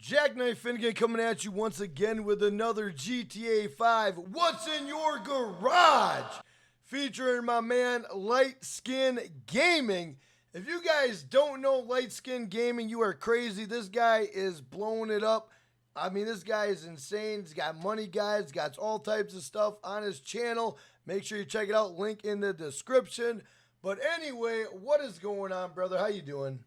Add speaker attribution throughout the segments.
Speaker 1: Jackknife Finnegan coming at you once again with another GTA 5 What's in Your Garage? Featuring my man Light Skin Gaming. If you guys don't know Light Skin Gaming, you are crazy. This guy is blowing it up. I mean, this guy is insane. He's got money guides, got all types of stuff on his channel. Make sure you check it out. Link in the description. But anyway, what is going on, brother? How you doing?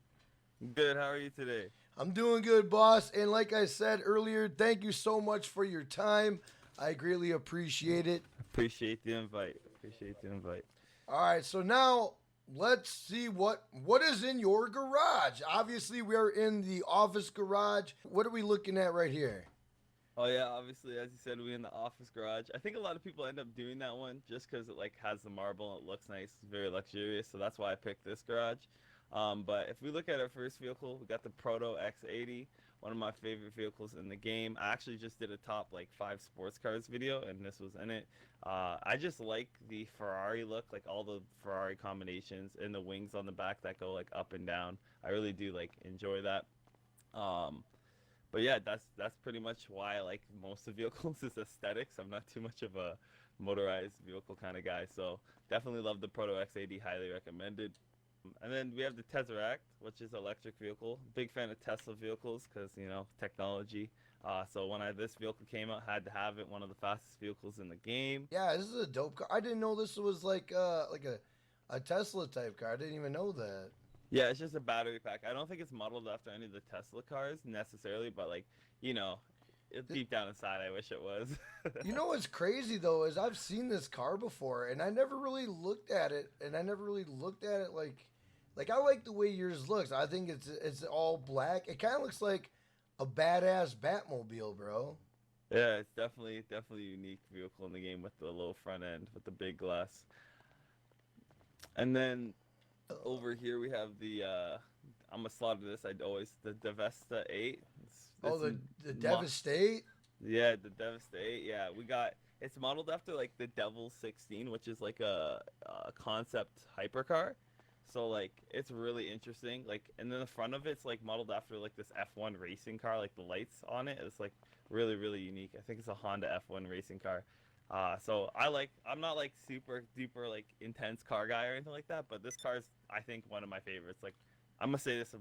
Speaker 2: Good. How are you today?
Speaker 1: I'm doing good, boss. And like I said earlier, thank you so much for your time. I greatly appreciate it.
Speaker 2: Appreciate the invite.
Speaker 1: All right, so now let's see what is in your garage. Obviously, we are in the office garage. What are we looking at right here?
Speaker 2: Oh yeah, obviously, as you said, we in the office garage. I think a lot of people end up doing that one just because it like has the marble and it looks nice. It's very luxurious, so that's why I picked this garage. But if we look at our first vehicle, we got the Proto X80, one of my favorite vehicles in the game. I actually just did a top like 5 sports cars video, and this was in it. I just like the Ferrari look, like all the Ferrari combinations and the wings on the back that go like up and down. I really do like enjoy that. But yeah, that's pretty much why I like most of the vehicles is aesthetics. I'm not too much of a motorized vehicle kind of guy, so definitely love the Proto X80, highly recommended. And then we have the Tamarack, which is an electric vehicle. Big fan of Tesla vehicles because, you know, technology. So when this vehicle came out, had to have it. One of the fastest vehicles in the game.
Speaker 1: Yeah, this is a dope car. I didn't know this was like a Tesla type car. I didn't even know that.
Speaker 2: Yeah, it's just a battery pack. I don't think it's modeled after any of the Tesla cars necessarily, but like, you know, deep down inside, I wish it was.
Speaker 1: You know what's crazy though is I've seen this car before, and I never really looked at it, like I like the way yours looks. I think it's all black. It kind of looks like a badass Batmobile, bro.
Speaker 2: Yeah, it's definitely a unique vehicle in the game with the low front end with the big glass. And then over here we have the I'm gonna slaughter this. The Devesta 8.
Speaker 1: The Devastate.
Speaker 2: Yeah, the Devastate. Yeah, it's modeled after like the Devil 16, which is like a concept hypercar. So like it's really interesting. Like, and then the front of it's like modeled after like this F1 racing car. Like the lights on it, it's like really unique. I think it's a Honda F1 racing car. So I'm not like super duper like intense car guy or anything like that, but this car is I think one of my favorites. Like I'm gonna say this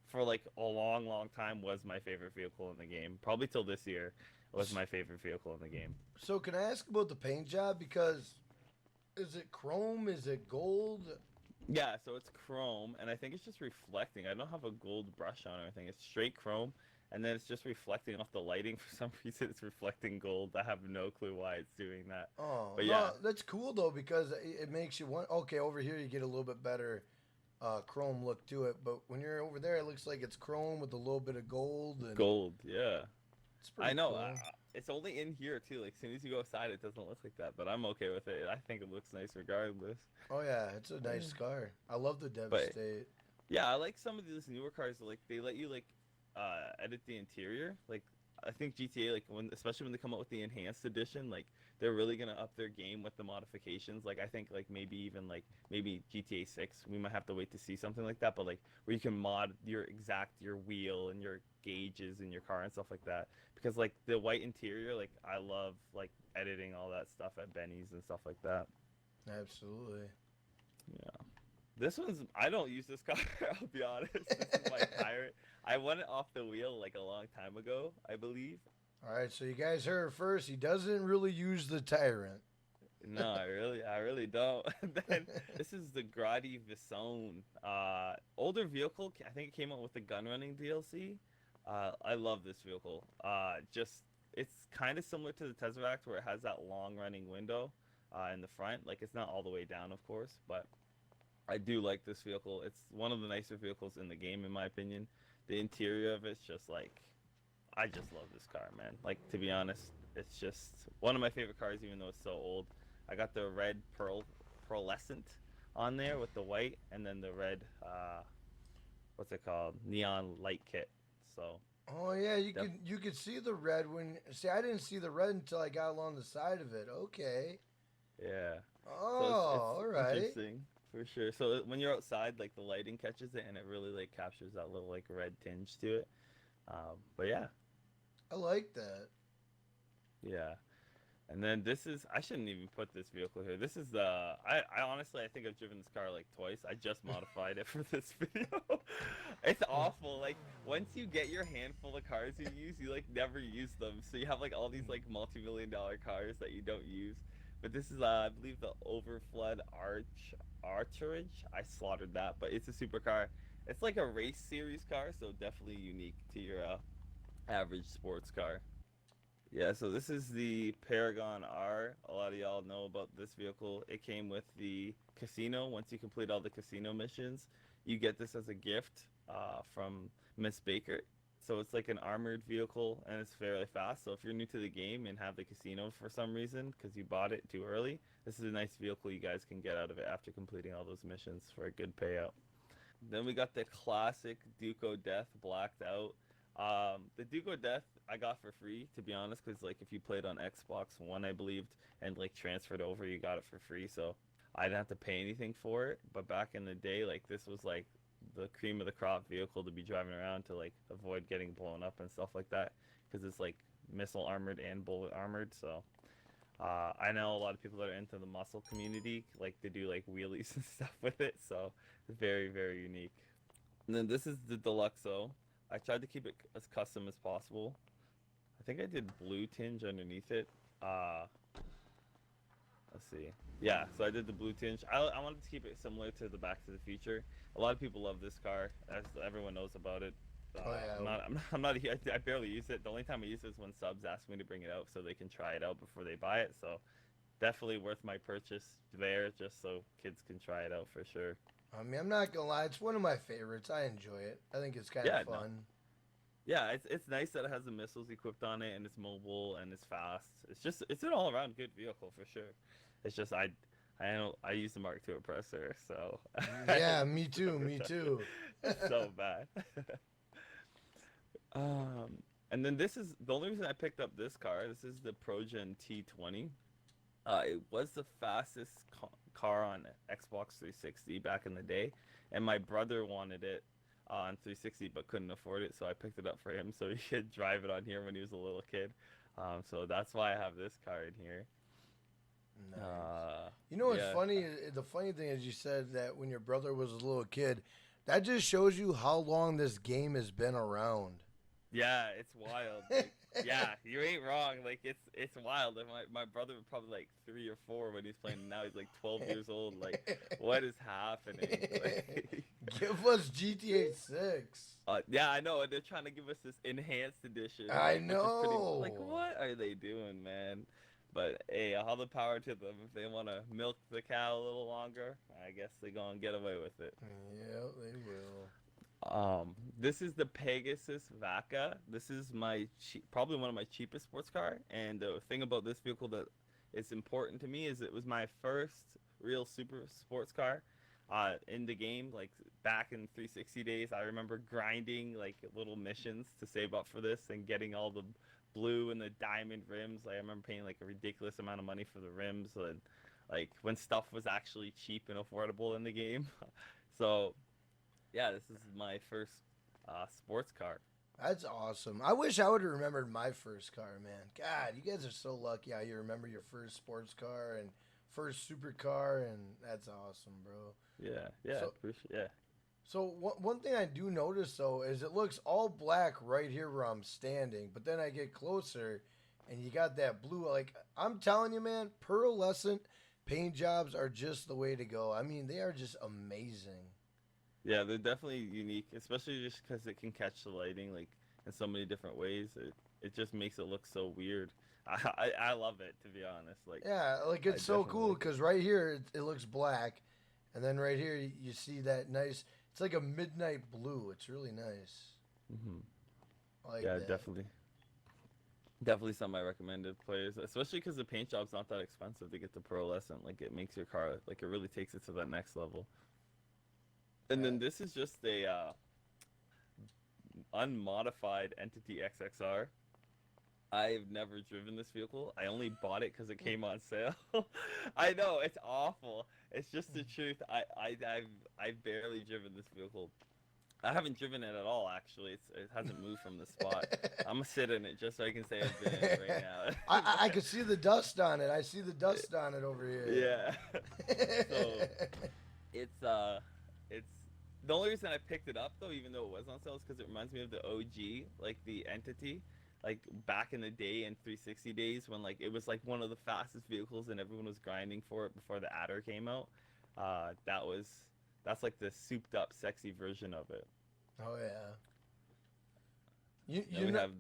Speaker 2: for like a long time was my favorite vehicle in the game. Probably till this year was my favorite vehicle in the game.
Speaker 1: So can I ask about the paint job? Because is it chrome? Is it gold?
Speaker 2: Yeah, so it's chrome, and I think it's just reflecting. I don't have a gold brush on or anything. It's straight chrome, and then it's just reflecting off the lighting. For some reason, it's reflecting gold. I have no clue why it's doing that.
Speaker 1: Oh,
Speaker 2: but
Speaker 1: no,
Speaker 2: yeah,
Speaker 1: that's cool though because it makes you want. Okay, over here you get a little bit better chrome look to it, but when you're over there, it looks like it's chrome with a little bit of gold.
Speaker 2: Gold, yeah.
Speaker 1: It's pretty
Speaker 2: I know.
Speaker 1: cool.
Speaker 2: It's only in here too. Like as soon as you go outside, it doesn't look like that. But I'm okay with it. I think it looks nice regardless.
Speaker 1: Oh yeah, it's a nice car. I love the Devastate.
Speaker 2: Yeah, I like some of these newer cars. Like they let you like edit the interior. Like I think GTA, like especially when they come out with the enhanced edition, like they're really gonna up their game with the modifications. Like I think like maybe GTA 6, we might have to wait to see something like that. But like where you can mod your wheel and your gauges in your car and stuff like that. Because like the white interior, like I love like editing all that stuff at Benny's and stuff like that.
Speaker 1: Absolutely.
Speaker 2: Yeah. This one's, I don't use this car, I'll be honest. This is my Tyrant. I won it off the wheel like a long time ago, I believe.
Speaker 1: All right, so you guys heard it first. He doesn't really use the Tyrant.
Speaker 2: No, I really don't. Then this is the Grotti Visone. Older vehicle. I think it came out with the gun running DLC. I love this vehicle. It's kind of similar to the Tesseract where it has that long running window in the front. Like it's not all the way down, of course, but I do like this vehicle. It's one of the nicer vehicles in the game, in my opinion. The interior of it's just like, I just love this car, man. Like, to be honest, it's just one of my favorite cars, even though it's so old. I got the red pearlescent on there with the white, and then the red, what's it called? Neon light kit. So.
Speaker 1: Oh yeah, you could see the red I didn't see the red until I got along the side of it. Okay.
Speaker 2: Yeah.
Speaker 1: Oh,
Speaker 2: so
Speaker 1: all right.
Speaker 2: Interesting. For sure. So when you're outside, like the lighting catches it, and it really like captures that little like red tinge to it. But yeah,
Speaker 1: I like that.
Speaker 2: yeah. And then this is, I shouldn't even put this vehicle here. This is the, I honestly, I think I've driven this car like twice. I just modified it for this video. It's awful. Like, once you get your handful of cars you use, you like never use them. So you have like all these like multi-million-dollar cars that you don't use. But this is, I believe the Overflood Archerage. I slaughtered that, but it's a supercar. It's like a race series car, so definitely unique to your average sports car. Yeah, so this is the Paragon R. A lot of y'all know about this vehicle. It came with the casino. Once you complete all the casino missions, you get this as a gift from Miss Baker. So it's like an armored vehicle and it's fairly fast. So if you're new to the game and have the casino for some reason because you bought it too early, this is a nice vehicle you guys can get out of it after completing all those missions for a good payout. Then we got the classic Duco Death blacked out. The Duco Death I got for free, to be honest, because like if you played on Xbox One, I believed, and like transferred over, you got it for free, so I didn't have to pay anything for it. But back in the day, like this was like the cream of the crop vehicle to be driving around to like avoid getting blown up and stuff like that, because it's like missile armored and bullet armored. So I know a lot of people that are into the muscle community like to do like wheelies and stuff with it, so it's very, very unique. And then this is the Deluxo. I tried to keep it as custom as possible. I think I did blue tinge underneath it. Let's see. Yeah, so I did the blue tinge. I wanted to keep it similar to the Back to the Future. A lot of people love this car, as everyone knows about it.
Speaker 1: Oh, yeah.
Speaker 2: I'm not, I barely use it. The only time I use it is when subs ask me to bring it out so they can try it out before they buy it. So definitely worth my purchase there, just so kids can try it out for sure.
Speaker 1: I mean, I'm not gonna lie, it's one of my favorites. I enjoy it. I think it's kind of fun.
Speaker 2: No. Yeah, it's nice that it has the missiles equipped on it and it's mobile and it's fast. It's an all around good vehicle for sure. It's just I use the Mark II oppressor, so
Speaker 1: yeah, me too, me too.
Speaker 2: So bad. And then this is the only reason I picked up this car. This is the ProGen T20. It was the fastest car on Xbox 360 back in the day, and my brother wanted it on 360 but couldn't afford it, so I picked it up for him so he could drive it on here when he was a little kid. So that's why I have this car in here.
Speaker 1: Nice. You know what's
Speaker 2: yeah.
Speaker 1: funny? The funny thing is you said that when your brother was a little kid. That just shows you how long this game has been around.
Speaker 2: Yeah, it's wild. Like, yeah, you ain't wrong. Like it's wild. And my brother was probably like 3 or 4 when he's playing. Now he's like 12 years old. Like, what is happening? Like,
Speaker 1: give us GTA 6.
Speaker 2: Yeah, I know. And they're trying to give us this enhanced edition.
Speaker 1: I know.
Speaker 2: Like, what are they doing, man? But hey, all the power to them. If they want to milk the cow a little longer, I guess they're gonna get away with it.
Speaker 1: Yeah, they will.
Speaker 2: This is the Pegasus Vaca. This is my probably one of my cheapest sports car. And the thing about this vehicle that is important to me is it was my first real super sports car in the game. Like back in 360 days, I remember grinding like little missions to save up for this and getting all the blue and the diamond rims. Like, I remember paying like a ridiculous amount of money for the rims, and like when stuff was actually cheap and affordable in the game. So yeah, this is my first sports car.
Speaker 1: That's awesome. I wish I would have remembered my first car, man. God, you guys are so lucky how you remember your first sports car and first supercar, and that's awesome, bro.
Speaker 2: Yeah,
Speaker 1: so,
Speaker 2: yeah.
Speaker 1: So one thing I do notice, though, is it looks all black right here where I'm standing, but then I get closer, and you got that blue. Like, I'm telling you, man, pearlescent paint jobs are just the way to go. I mean, they are just amazing.
Speaker 2: Yeah, they're definitely unique, especially just because it can catch the lighting like in so many different ways. It just makes it look so weird. I love it, to be honest. Like,
Speaker 1: yeah, like it's so cool because right here it looks black, and then right here you see that nice. It's like a midnight blue. It's really nice.
Speaker 2: Mm-hmm.
Speaker 1: I like
Speaker 2: yeah,
Speaker 1: that.
Speaker 2: definitely something I recommend to players, especially because the paint job's not that expensive to get the pearlescent. Like, it makes your car, like, it really takes it to that next level. And then this is just a unmodified Entity XXR. I've never driven this vehicle. I only bought it because it came on sale. I know, it's awful. It's just the truth. I've barely driven this vehicle. I haven't driven it at all, actually. It hasn't moved from the spot. I'm gonna sit in it just so I can say I've been in it right
Speaker 1: I
Speaker 2: now.
Speaker 1: can see the dust on it. I see the dust on it over here.
Speaker 2: Yeah. So it's it's the only reason I picked it up though, even though it was on sale, is because it reminds me of the OG, like the entity, like back in the day in 360 days when like it was like one of the fastest vehicles and everyone was grinding for it before the adder came out. That's like the souped up, sexy version of it.
Speaker 1: Oh yeah. You
Speaker 2: Then
Speaker 1: you
Speaker 2: we
Speaker 1: know
Speaker 2: have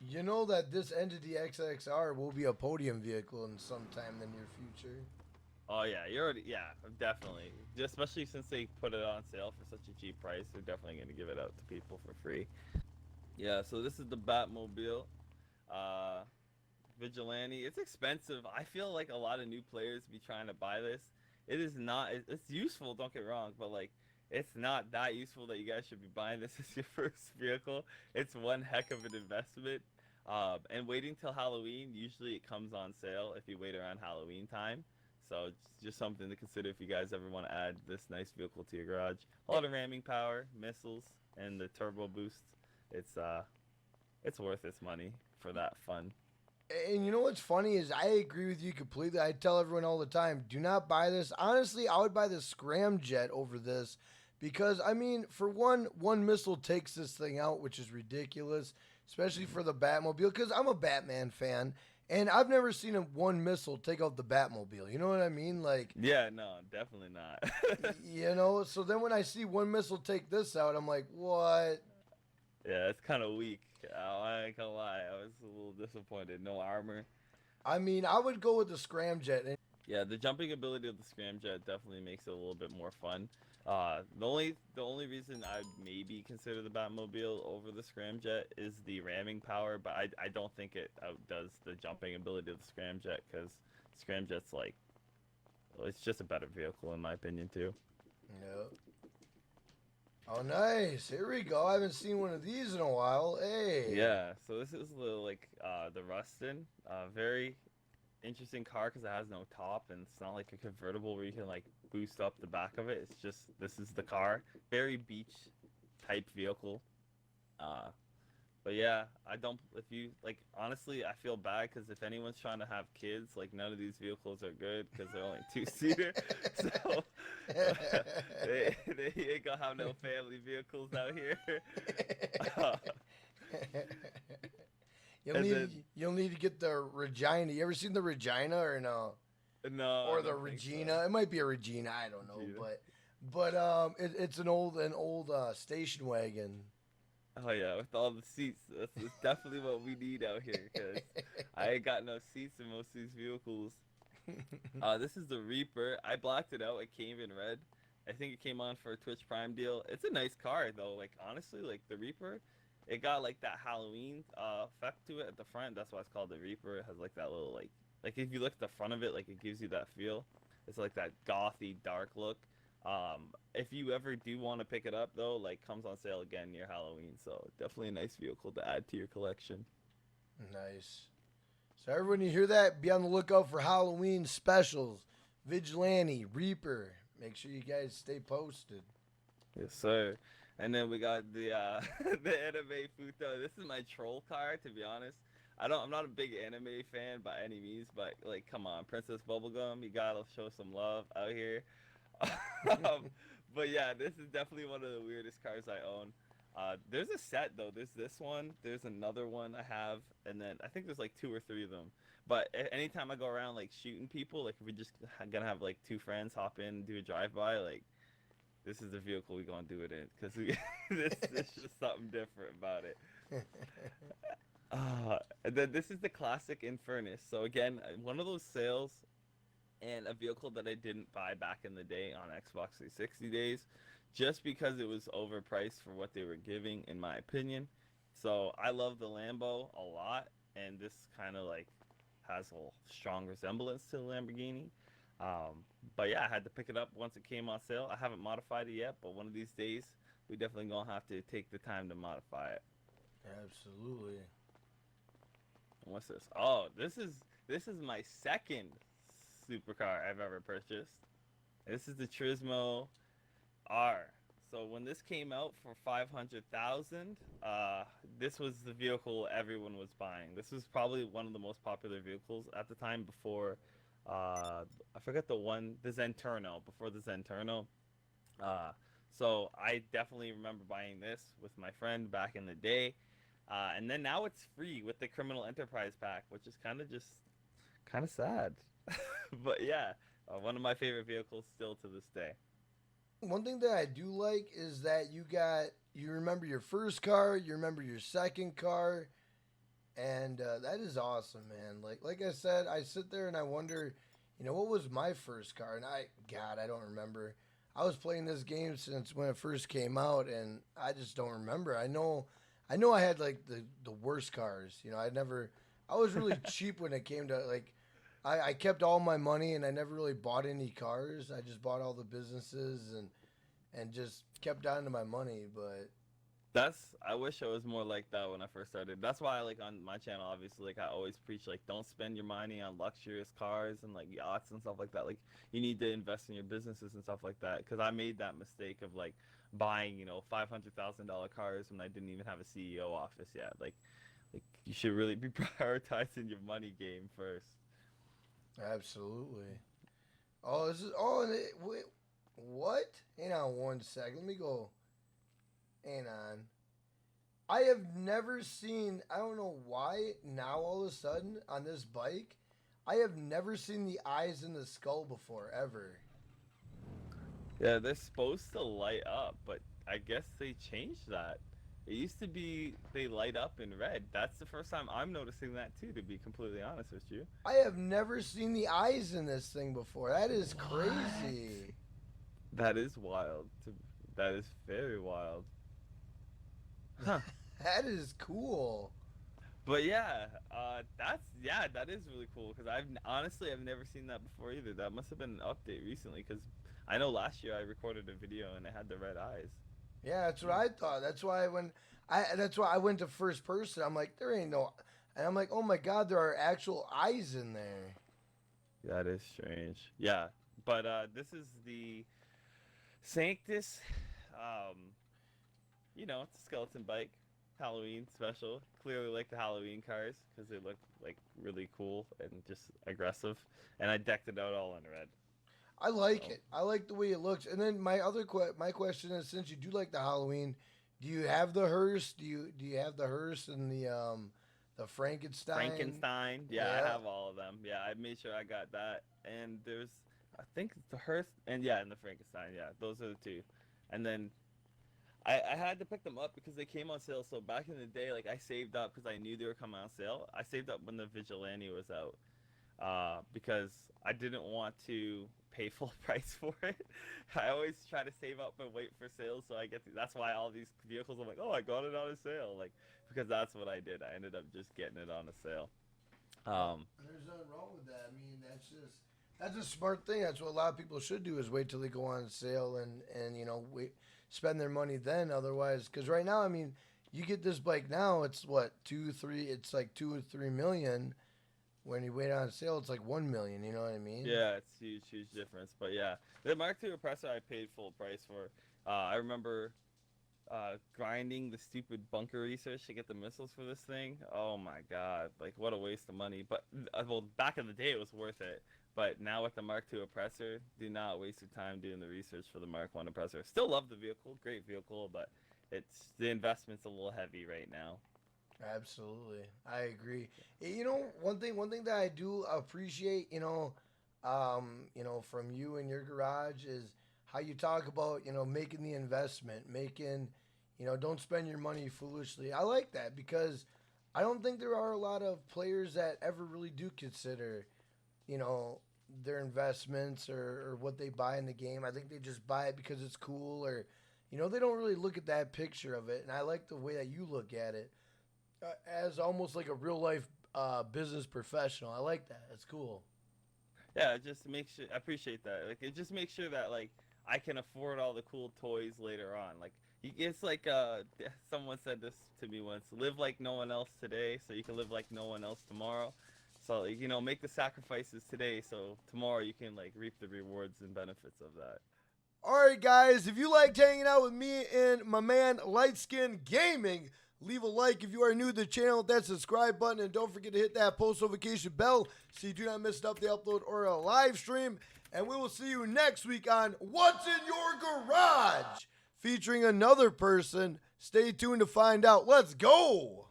Speaker 1: you know that this Entity XXR will be a podium vehicle in some time in the near future.
Speaker 2: Oh yeah, you're already definitely. Especially since they put it on sale for such a cheap price, they're definitely gonna give it out to people for free. Yeah, so this is the Batmobile. Uh, Vigilante. It's expensive. I feel like a lot of new players be trying to buy this. It is not. It's useful. Don't get wrong, but like, it's not that useful that you guys should be buying this as your first vehicle. It's one heck of an investment. And waiting till Halloween. Usually, it comes on sale if you wait around Halloween time. So it's just something to consider if you guys ever want to add this nice vehicle to your garage. A lot of ramming power, missiles, and the turbo boost. It's worth its money for that fun.
Speaker 1: And you know what's funny is I agree with you completely. I tell everyone all the time, do not buy this. Honestly, I would buy the Scramjet over this because I mean, for one missile takes this thing out, which is ridiculous, especially for the Batmobile. Because I'm a Batman fan, and I've never seen a one missile take out the Batmobile. You know what I mean? Like,
Speaker 2: Yeah, no, definitely not.
Speaker 1: So then when I see one missile take this out, I'm like, what?
Speaker 2: Yeah, it's kind of weak. I ain't gonna lie, I was a little disappointed. No armor.
Speaker 1: I mean, I would go with the Scramjet.
Speaker 2: Yeah, the jumping ability of the scramjet definitely makes it a little bit more fun. The only reason I maybe consider the Batmobile over the scramjet is the ramming power, but I don't think it outdoes the jumping ability of the scramjet because scramjet's like, well, it's just a better vehicle in my opinion too.
Speaker 1: No. Oh, nice. Here we go. I haven't seen one of these in a while. Hey.
Speaker 2: Yeah, so this is the Rustin, very interesting car because it has no top and it's not like a convertible where you can like boost up the back of it. It's just this is the car, very beach type vehicle. Uh, but yeah, I don't. If you like, honestly, I feel bad because if anyone's trying to have kids, like none of these vehicles are good because they're only two-seater. So they ain't gonna have no family vehicles out here.
Speaker 1: You'll need to get the Regina. You ever seen the Regina or no?
Speaker 2: No.
Speaker 1: Or
Speaker 2: I
Speaker 1: the
Speaker 2: don't think
Speaker 1: Regina.
Speaker 2: so.
Speaker 1: It might be a Regina. I don't know,
Speaker 2: Regina.
Speaker 1: it's an old station wagon.
Speaker 2: Oh yeah, with all the seats, that's definitely what we need out here. Cause I ain't got no seats in most of these vehicles. This is the Reaper. I blacked it out. It came in red. I think it came on for a Twitch Prime deal. It's a nice car though. Like honestly, like the Reaper, it got like that Halloween effect to it at the front. That's why it's called the Reaper. It has like that little like if you look at the front of it, like it gives you that feel. It's like that gothy dark look. If you ever do want to pick it up though, like comes on sale again near Halloween, so definitely a nice vehicle to add to your collection.
Speaker 1: Nice. So everyone, you hear that? Be on the lookout for Halloween specials. Vigilante, Reaper. Make sure you guys stay posted.
Speaker 2: Yes, sir. And then we got the the anime Futo. This is my troll car, to be honest. I'm not a big anime fan by any means, but like, come on, Princess Bubblegum, you gotta show some love out here. But yeah, this is definitely one of the weirdest cars I own. There's a set though. There's this one. There's another one I have, and then I think there's like 2 or 3 of them. But anytime I go around like shooting people, like if we just gonna have like 2 friends hop in and do a drive by, like this is the vehicle we gonna do it in because this is just something different about it. And then this is the classic Infernus. So again, one of those sales and a vehicle that I didn't buy back in the day on Xbox 360 days just because it was overpriced for what they were giving in my opinion. So I love the Lambo a lot, and this kind of like has a strong resemblance to the Lamborghini. But yeah, I had to pick it up once it came on sale. I haven't modified it yet, but one of these days we definitely gonna have to take the time to modify it.
Speaker 1: Absolutely.
Speaker 2: What's this? Oh, this is my second supercar I've ever purchased. This is the Turismo R. So when this came out for 500,000, this was the vehicle everyone was buying. This was probably one of the most popular vehicles at the time before, I forget the Zenturno, before the Zenturno. So I definitely remember buying this with my friend back in the day. And then now it's free with the Criminal Enterprise Pack, which is kind of sad. But yeah, one of my favorite vehicles still to this day.
Speaker 1: One thing that I do like is that you remember your first car, you remember your second car, and that is awesome, man. Like I said, I sit there and I wonder, what was my first car? And God, I don't remember. I was playing this game since when it first came out, and I just don't remember. I know I had like the worst cars. I was really cheap when it came to like, I kept all my money and I never really bought any cars. I just bought all the businesses and just kept down to my money. But
Speaker 2: I wish I was more like that when I first started. That's why, like, on my channel, obviously, like, I always preach, like, don't spend your money on luxurious cars and, like, yachts and stuff like that. Like, you need to invest in your businesses and stuff like that. Because I made that mistake of, like, buying, $500,000 cars when I didn't even have a CEO office yet. Like, you should really be prioritizing your money game first.
Speaker 1: absolutely. Wait, what? Hang on one sec. Let me go. Hang on. I have never seen, I don't know why now all of a sudden on this bike, I have never seen the eyes in the skull before, ever.
Speaker 2: Yeah, they're supposed to light up, but I guess they changed that. It used to be they light up in red. That's the first time I'm noticing that too, to be completely honest with you.
Speaker 1: I have never seen the eyes in this thing before. That is crazy.
Speaker 2: That is wild. That is very wild. Huh.
Speaker 1: That is cool.
Speaker 2: But yeah, that is really cool because I've never seen that before either. That must have been an update recently because I know last year I recorded a video and it had the red eyes.
Speaker 1: Yeah, that's what I thought. That's why I went to first person. I'm like, there ain't no, and I'm like, oh my God, there are actual eyes in there.
Speaker 2: That is strange. Yeah, but this is the Sanctus. Um, it's a skeleton bike, Halloween special. Clearly like the Halloween cars because they look like really cool and just aggressive. And I decked it out all in red.
Speaker 1: I like it. I like the way it looks. And then my question is, since you do like the Halloween, do you have the hearse? Do you have the hearse and the Frankenstein?
Speaker 2: Frankenstein. Yeah, I have all of them. Yeah, I made sure I got that. And there's, I think it's the hearse and the Frankenstein. Yeah, those are the two. And then I had to pick them up because they came on sale. So back in the day, like I saved up because I knew they were coming on sale. I saved up when the Vigilante was out because I didn't want to pay full price for it. I always try to save up and wait for sales so I get that's why all these vehicles I'm like, oh, I got it on a sale, like because that's what I did. I ended up just getting it on a sale.
Speaker 1: There's nothing wrong with that. I mean, that's a smart thing. That's what a lot of people should do is wait till they go on sale and wait, spend their money then. Otherwise, because right now, I mean, you get this bike now, it's what 2-3, it's like 2 or 3 million. When you wait on sale, it's like 1 million. You know what I mean?
Speaker 2: Yeah, it's huge difference. But yeah, the Mark II Oppressor I paid full price for. I remember grinding the stupid bunker research to get the missiles for this thing. Oh my God, like what a waste of money. But well, back in the day it was worth it. But now with the Mark II Oppressor, do not waste your time doing the research for the Mark I Oppressor. Still love the vehicle, great vehicle, but the investment's a little heavy right now.
Speaker 1: Absolutely, I agree. One thing that I do appreciate, from you and your garage is how you talk about, making the investment, don't spend your money foolishly. I like that because I don't think there are a lot of players that ever really do consider, their investments or what they buy in the game. I think they just buy it because it's cool or, they don't really look at that picture of it. And I like the way that you look at it. As almost like a real life business professional. I like that. It's cool.
Speaker 2: Yeah, it just makes sure I appreciate that. Like it just makes sure that like I can afford all the cool toys later on. Like it's like someone said this to me once: live like no one else today, so you can live like no one else tomorrow. So like, make the sacrifices today, so tomorrow you can like reap the rewards and benefits of that.
Speaker 1: All right, guys, if you liked hanging out with me and my man Light Skin Gaming, leave a like if you are new to the channel with that subscribe button, and don't forget to hit that post notification bell so you do not miss an update, upload, or a live stream. And we will see you next week on What's in Your Garage, featuring another person. Stay tuned to find out. Let's go!